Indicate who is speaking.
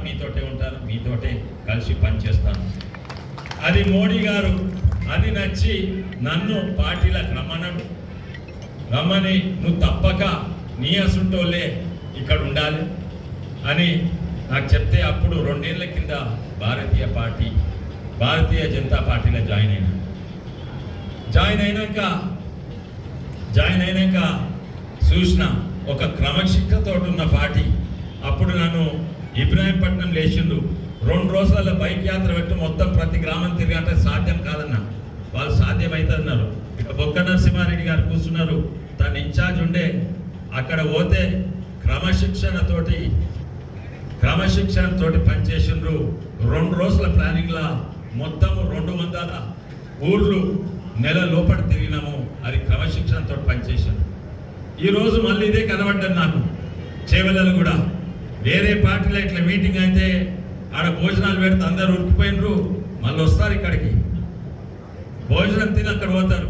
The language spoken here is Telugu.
Speaker 1: మీతోటే ఉంటాను, మీతోటే కలిసి పనిచేస్తాను. అది మోడీ గారు అది నచ్చి నన్ను పార్టీలకు రమ్మని నువ్వు తప్పక నీ అసుంటోళ్ళే ఇక్కడ ఉండాలి అని నాకు చెప్తే అప్పుడు 2 ఏళ్ల కింద భారతీయ జనతా పార్టీలో జాయిన్ అయినాక చూసిన ఒక క్రమశిక్షణతో ఉన్న పార్టీ. అప్పుడు నన్ను ఇబ్రాహీంపట్నం లేచిండు, 2 రోజుల బైక్ యాత్ర పెట్టి మొత్తం ప్రతి గ్రామం తిరిగంటే సాధ్యం కాదన్నా. వాళ్ళు సాధ్యమవుతుందన్నారు. ఇక బొక్క నరసింహారెడ్డి గారు కూర్చున్నారు, తన ఇన్ఛార్జ్ ఉండే. అక్కడ పోతే క్రమశిక్షణతోటి పనిచేసిండ్రు. 2 రోజుల ప్లానింగ్లా మొత్తము 200 ఊర్లు నెల లోపల తిరిగినాము. అది క్రమశిక్షణతో పనిచేసాను. ఈరోజు మళ్ళీ ఇదే కనబడ్డాను నాకు చేవెళ్ళలు కూడా. వేరే పార్టీలో ఇట్లా మీటింగ్ అయితే ఆడ భోజనాలు పెడితే అందరు ఉరికిపోయినరు, మళ్ళీ వస్తారు ఇక్కడికి భోజనం తిని అక్కడ పోతారు.